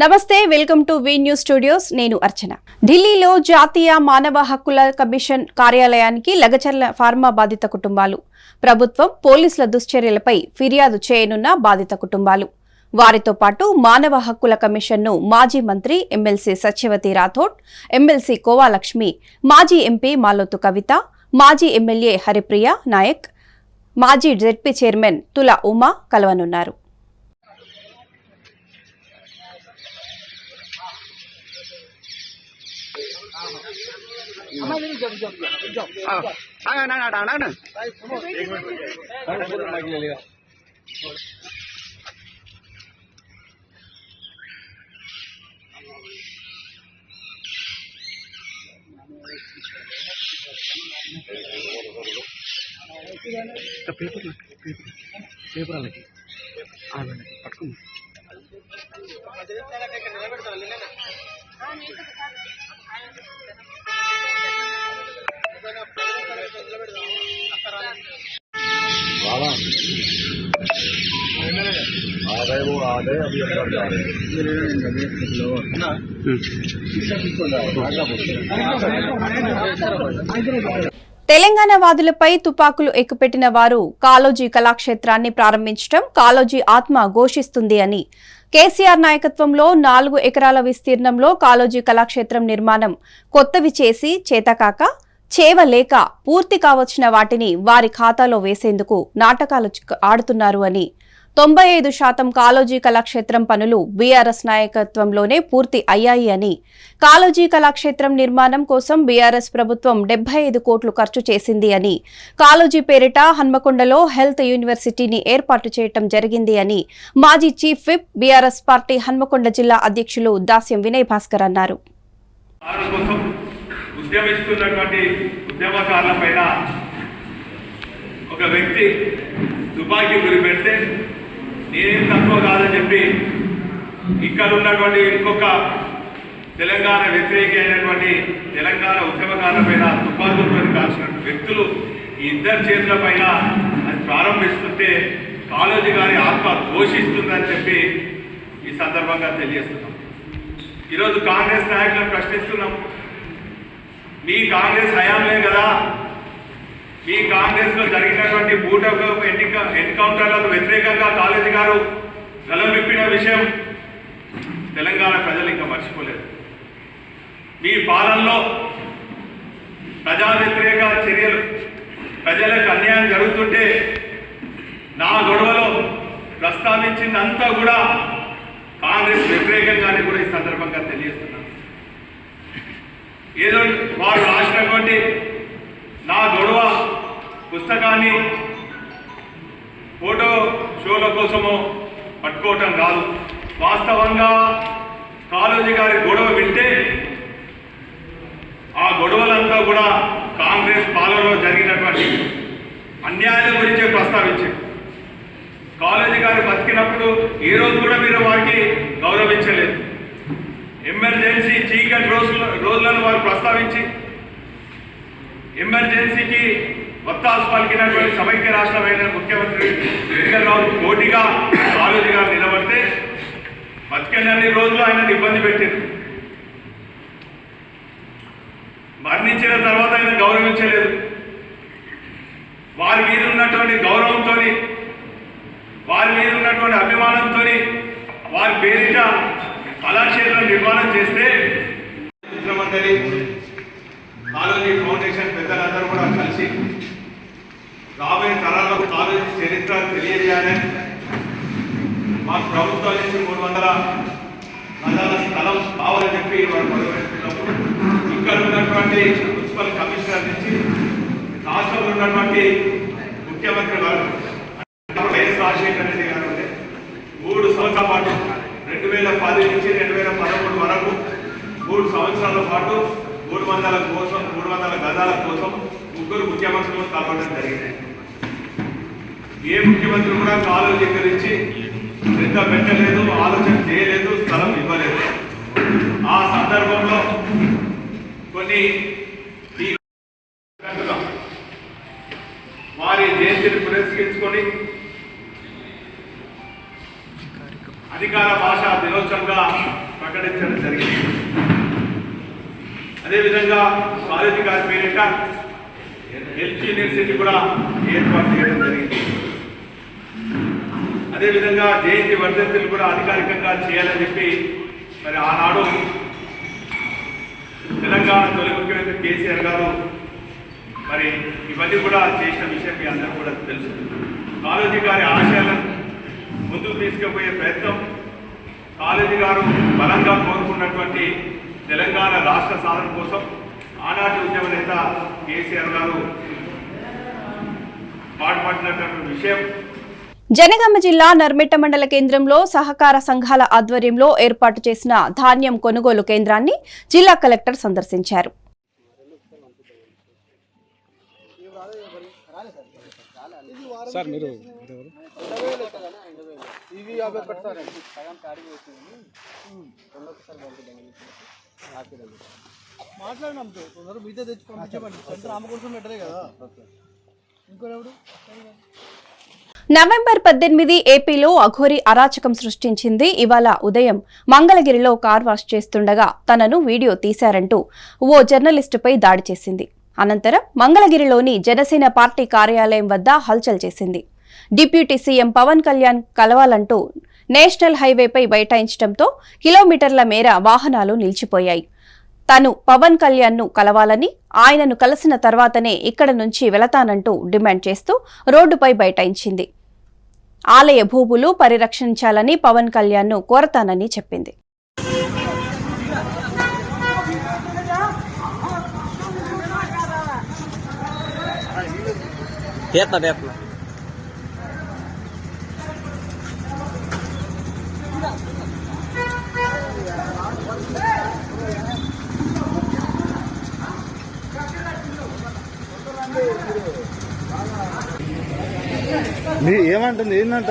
నమస్తే, welcome to V news studios. నేను అర్చన. ఢిల్లీలో జాతీయ మానవ హక్కుల కమిషన్ కార్యాలయానికి లగచర్ల ఫార్మా బాధిత కుటుంబాలు, ప్రభుత్వం పోలీసుల దుశ్చర్యలపై ఫిర్యాదు చేయనున్న బాధిత కుటుంబాలు, వారితో పాటు మానవ హక్కుల కమిషన్ను మాజీ మంత్రి ఎమ్మెల్సీ సత్యవతి రాథోడ్, ఎమ్మెల్సీ కోవాలక్ష్మి, మాజీ ఎంపీ మాలోతు కవిత, మాజీ ఎమ్మెల్యే హరిప్రియ నాయక్, మాజీ జెడ్పీ చైర్మన్ తుల ఉమా కలవనున్నారు. పట్టుకుంది తెలంగాణ వాదులపై తుపాకులు ఎక్కుపెట్టిన వారు కాళోజీ కళాక్షేత్రాన్ని ప్రారంభించడం కాళోజీ ఆత్మ ఘోషిస్తుంది అని కేసీఆర్ నాయకత్వంలో 4 ఎకరాల విస్తీర్ణంలో కాళోజీ కళాక్షేత్రం నిర్మాణం కొత్తవి చేసి చేతకాక చేవలేక పూర్తి కావచ్చిన వాటిని వారి ఖాతాలో వేసేందుకు నాటకాలు ఆడుతున్నారు అని, 95% కాళోజీ కళాక్షేత్రం పనులు బీఆర్ఎస్ నాయకత్వంలోనే పూర్తి అయ్యాయి అని, కాళోజీ కళాక్షేత్రం నిర్మాణం కోసం బీఆర్ఎస్ ప్రభుత్వం 75 కోట్లు ఖర్చు చేసింది అని, కాళోజీ పేరిట హన్మకొండలో హెల్త్ యూనివర్సిటీని ఏర్పాటు చేయడం జరిగింది అని మాజీ chief whip BRS party Hanamkonda జిల్లా అధ్యక్షులు దాస్యం వినయ్ భాస్కర్ అన్నారు. ఉద్యమిస్తున్నటువంటి ఉద్యమకారులపైన ఒక వ్యక్తి తుపాకీ గురి పెడితే నేనేం తక్కువ కాదని చెప్పి ఇక్కడ ఉన్నటువంటి ఇంకొక తెలంగాణ వ్యతిరేకి అయినటువంటి తెలంగాణ ఉద్యమకారులపైన తుపాకులతో కాల్చిన వ్యక్తులు ఈ ఇద్దరు చేతుల పైన అది ప్రారంభిస్తుంటే కాళోజీ గారి ఆత్మ ఘోషిస్తుందని చెప్పి ఈ సందర్భంగా తెలియజేస్తున్నాం. ఈరోజు కాంగ్రెస్ నాయకులను ప్రశ్నిస్తున్నాం. మీ కాంగ్రెస్ హయాంలే కదా, మీ కాంగ్రెస్లో జరిగినటువంటి బూటకు ఎన్కౌంటర్లకు వ్యతిరేకంగా కాళోజీ గారు గలవిప్పిన విషయం తెలంగాణ ప్రజలు ఇంకా మర్చిపోలేదు. మీ పాలనలో ప్రజా వ్యతిరేక చర్యలు, ప్రజలకు అన్యాయం జరుగుతుంటే నా గొడవలో ప్రస్తావించిందంతా కూడా కాంగ్రెస్ వ్యతిరేకంగానే కూడా ఈ సందర్భంగా తెలియజేస్తున్నాను. ఏదో వారు రాసినటువంటి నా గొడవ పుస్తకాన్ని ఫోటో షోల కోసమో పట్టుకోవటం కాదు. వాస్తవంగా కాళోజీ గారి గొడవ వింటే ఆ గొడవలంతా కూడా కాంగ్రెస్ పాలనలో జరిగినటువంటి అన్యాయాల గురించే ప్రస్తావించారు. కాళోజీ గారు బతికినప్పుడు ఏ రోజు కూడా మీరు వారికి గౌరవించలేదు. ఎమర్జెన్సీ చీకటి రోజులను వారు ప్రస్తావించి ఎమర్జెన్సీకి వత్తాసు పలికినటువంటి సమైక్య రాష్ట్రమైన ముఖ్యమంత్రి వెంకటరావు పోటీగా కాళోజీ గారు నిలబడితే బతికినన్ని రోజులు ఆయన ఇబ్బంది పెట్టారు. మరణించిన తర్వాత ఆయన గౌరవించలేదు. వారి మీద ఉన్నటువంటి గౌరవంతో, వారి మీద ఉన్నటువంటి అభిమానంతో వారి పేరిట కళాక్షేత్రం నిర్మాణం చేస్తే ముఖ్యమంత్రి కాళోజీ ఫౌండేషన్ పెద్దలందరూ కూడా కలిసి రాబోయే తరాలకు కాళోజీ చరిత్ర తెలియజేయాలని మాకు ప్రభుత్వం నుంచి 300 గజాల స్థలం కావాలని చెప్పి వారు పదవిస్తున్నప్పుడు ఇక్కడ ఉన్నటువంటి మున్సిపల్ కమిషనర్ నుంచి రాష్ట్రంలో ఉన్నటువంటి ముఖ్యమంత్రి గారు వైఎస్ రాజశేఖర రెడ్డి గారు 3 సంవత్సరాల పాటు 2010 నుంచి 2013 వరకు 3 సంవత్సరాల పాటు 300 గజాల కోసం 3 ముఖ్యమంత్రులు కలవడం జరిగింది. ఏ ముఖ్యమంత్రి కూడా కాళోజీ గురించి శ్రద్ధ పెట్టలేదు, ఆలోచన చేయలేదు, స్థలం ఇవ్వలేదు. ఆ సందర్భంలో కొన్ని వారి జయంతిని పురస్కరించుకొని అధికార భాషా దినోత్సవంగా ప్రకటించడం జరిగింది. అదేవిధంగా కాలేజీ గారి పేరిట హెల్త్ యూనివర్సిటీ కూడా ఏర్పాటు చేయడం జరిగింది. అదేవిధంగా జయంతి వర్ధంతులు కూడా అధికారికంగా చేయాలని చెప్పి మరి ఆనాడు తెలంగాణ తొలి ముఖ్యమంత్రి కేసీఆర్ గారు మరి ఇవన్నీ కూడా చేసిన విషయం మీ అందరూ కూడా తెలుసు. కాలేజీ గారి ఆశయాలను ముందుకు తీసుకుపోయే ప్రయత్నం, కాలేజీ గారు బలంగా కోరుకున్నటువంటి తెలంగాణ రాష్ట్ర సాధన కోసం ఆనాటి ఉద్యమ నేత కేసీఆర్ గారు పాటుపడినటువంటి విషయం. జనగామ జిల్లా నర్మెట్ట మండల కేంద్రంలో సహకార సంఘాల ఆధ్వర్యంలో ఏర్పాటు చేసిన ధాన్యం కొనుగోలు కేంద్రాన్ని జిల్లా కలెక్టర్ సందర్శించారు. నవంబర్ 18 ఏపీలో అఘోరి అరాచకం సృష్టించింది. ఇవాళ ఉదయం మంగళగిరిలో కార్ వాష్ చేస్తుండగా తనను వీడియో తీశారంటూ ఓ జర్నలిస్టుపై దాడి చేసింది. అనంతరం మంగళగిరిలోని జనసేన పార్టీ కార్యాలయం వద్ద హల్చల్ చేసింది. డిప్యూటీ సీఎం పవన్ కళ్యాణ్ కలవాలంటూ నేషనల్ హైవేపై బైఠాయించడంతో కిలోమీటర్ల మేర వాహనాలు నిలిచిపోయాయి. తాను పవన్ కళ్యాణ్ను కలవాలని, ఆయనను కలిసిన తర్వాతనే ఇక్కడ నుంచి వెళతానంటూ డిమాండ్ చేస్తూ రోడ్డుపై బైఠాయించింది. ఆలయ భూములు పరిరక్షించాలని పవన్ కళ్యాణ్ను కోరతానని చెప్పింది. ఏమంటుంది ఏంటంట?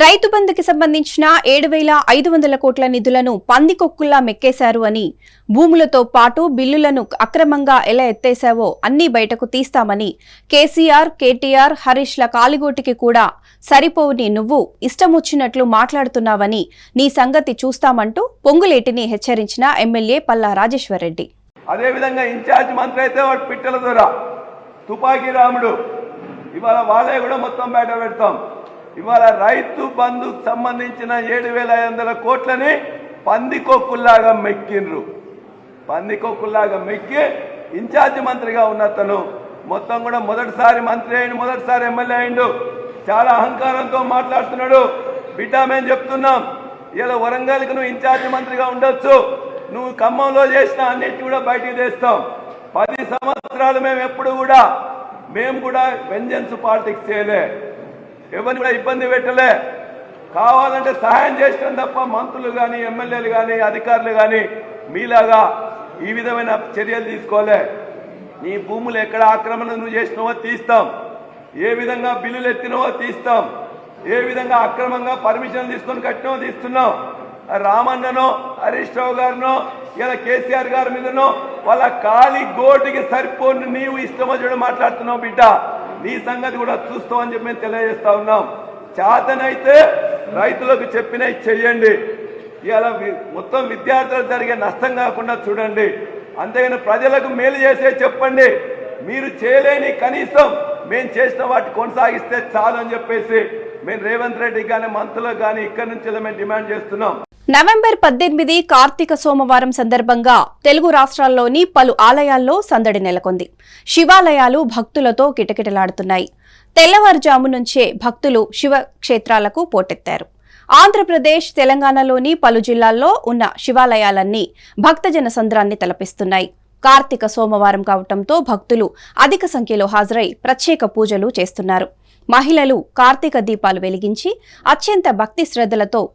రైతు బంధుకి సంబంధించిన 7,500 కోట్ల నిధులను పందికొక్కుల్లా మెక్కేశారు అని, భూములతో పాటు బిల్లులను అక్రమంగా ఎలా ఎత్తేశావో అన్నీ బయటకు తీస్తామని కేసీఆర్, కేటీఆర్, హరీష్ల కాలిగోటికి కూడా సరిపోని నువ్వు ఇష్టమొచ్చినట్లు మాట్లాడుతున్నావని, నీ సంగతి చూస్తామంటూ పొంగులేటిని హెచ్చరించిన ఎమ్మెల్యే పల్లా రాజేశ్వరరెడ్డి. అదేవిధంగా ఇన్ఛార్జ్ మంత్రి అయితే వాడు పిట్టల ద్వారా తుపాకీ రాముడు, ఇవాళ వాళ్ళే కూడా మొత్తం బయట పెడతాం. ఇవాళ రైతు బంధుకు సంబంధించిన 7,500 కోట్లని పందికొక్కుల్లాగా మెక్కిండ్రు. పందికొక్కుల్లాగా మెక్కి ఇన్ఛార్జ్ మంత్రిగా ఉన్న తను మొత్తం కూడా మొదటిసారి మంత్రి అయిండు, మొదటిసారి ఎమ్మెల్యే అయిండు. చాలా అహంకారంతో మాట్లాడుతున్నాడు. బిడ్డ మేము చెప్తున్నాం, ఇలా వరంగల్కి నువ్వు ఇన్ఛార్జ్ మంత్రిగా ఉండొచ్చు, నువ్వు ఖమ్మంలో చేసిన అన్నిటి కూడా బయటికి తెస్తాం. 10 సంవత్సరాలు మేము కూడా వెంజన్స్ పాలిటిక్స్ చేయలే, ఎవరిని కూడా ఇబ్బంది పెట్టలే. కావాలంటే సహాయం చేసినాం తప్ప మంత్రులు కానీ, ఎమ్మెల్యేలు కానీ, అధికారులు కానీ మీలాగా ఈ విధమైన చర్యలు తీసుకోలే. నీ భూములు ఎక్కడ ఆక్రమణ నువ్వు చేసినావో తీస్తాం, ఏ విధంగా బిల్లులు ఎత్తినవో తీస్తాం, ఏ విధంగా అక్రమంగా పర్మిషన్ తీసుకొని కట్టినో తీస్తున్నాం. రామన్ననో, హరీష్ రావు గారినో, ఇలా కేసీఆర్ గారి మీదనో వాళ్ళ కాలి గోటికి సరిపోని నీవు ఇష్టం వచ్చి మాట్లాడుతున్నావు. బిడ్డ, నీ సంగతి కూడా చూస్తామని చెప్పి మేము తెలియజేస్తా ఉన్నాం. చేతనైతే రైతులకు చెప్పినవి చెయ్యండి. ఇలా మొత్తం విద్యార్థులకు జరిగే నష్టం కాకుండా చూడండి. అంతేగాని ప్రజలకు మేలు చేసే చెప్పండి. మీరు చేయలేని కనీసం మేము చేసిన వాటి కొనసాగిస్తే చాలు అని చెప్పేసి మేము రేవంత్ రెడ్డి కానీ మంత్రులకు కానీ ఇక్కడి నుంచి మేము డిమాండ్ చేస్తున్నాం. నవంబర్ 18 కార్తీక సోమవారం సందర్భంగా తెలుగు రాష్ట్రాల్లోని పలు ఆలయాల్లో సందడి నెలకొంది. శివాలయాలు భక్తులతో కిటకిటలాడుతున్నాయి. తెల్లవారుజాము నుంచే భక్తులు శివక్షేత్రాలకు పోటెత్తారు. ఆంధ్రప్రదేశ్, తెలంగాణలోని పలు జిల్లాల్లో ఉన్న శివాలయాలన్నీ భక్తజన సంద్రాన్ని తలపిస్తున్నాయి. కార్తీక సోమవారం కావటంతో భక్తులు అధిక సంఖ్యలో హాజరై ప్రత్యేక పూజలు చేస్తున్నారు. మహిళలు కార్తీక దీపాలు వెలిగించి అత్యంత భక్తి శ్రద్ధలతో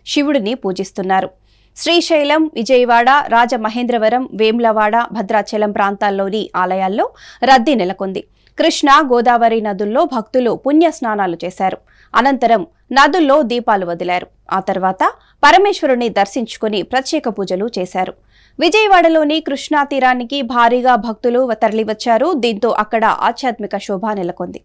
శివుడిని పూజిస్తున్నారు. శ్రీశైలం, విజయవాడ, రాజమహేంద్రవరం, వేములవాడ, భద్రాచలం ప్రాంతాల్లోని ఆలయాల్లో రద్దీ నెలకొంది. కృష్ణా, గోదావరి నదుల్లో భక్తులు పుణ్య స్నానాలు చేశారు. అనంతరం నదుల్లో దీపాలు వదిలారు. ఆ తర్వాత పరమేశ్వరుని దర్శించుకుని ప్రత్యేక పూజలు చేశారు. విజయవాడలోని కృష్ణా తీరానికి భారీగా భక్తులు తరలివచ్చారు. దీంతో అక్కడ ఆధ్యాత్మిక శోభ నెలకొంది.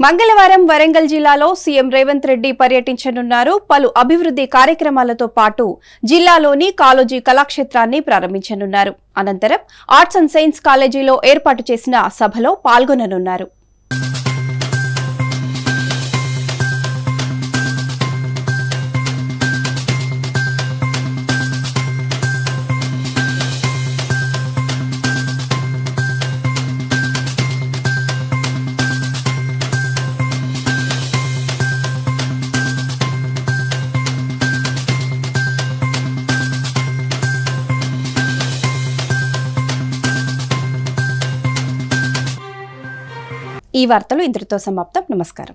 మంగళవారం వరంగల్ జిల్లాలో సీఎం రేవంత్ రెడ్డి పర్యటించనున్నారు. పలు అభివృద్ధి కార్యక్రమాలతో పాటు జిల్లాలోని కాళోజీ కళాక్షేత్రాన్ని ప్రారంభించనున్నారు. అనంతరం ఆర్ట్స్ అండ్ సైన్స్ కాలేజీలో ఏర్పాటు చేసిన సభలో పాల్గొననున్నారు. ఈ వార్తలు ఇంతటితో సమాప్తం. నమస్కారం.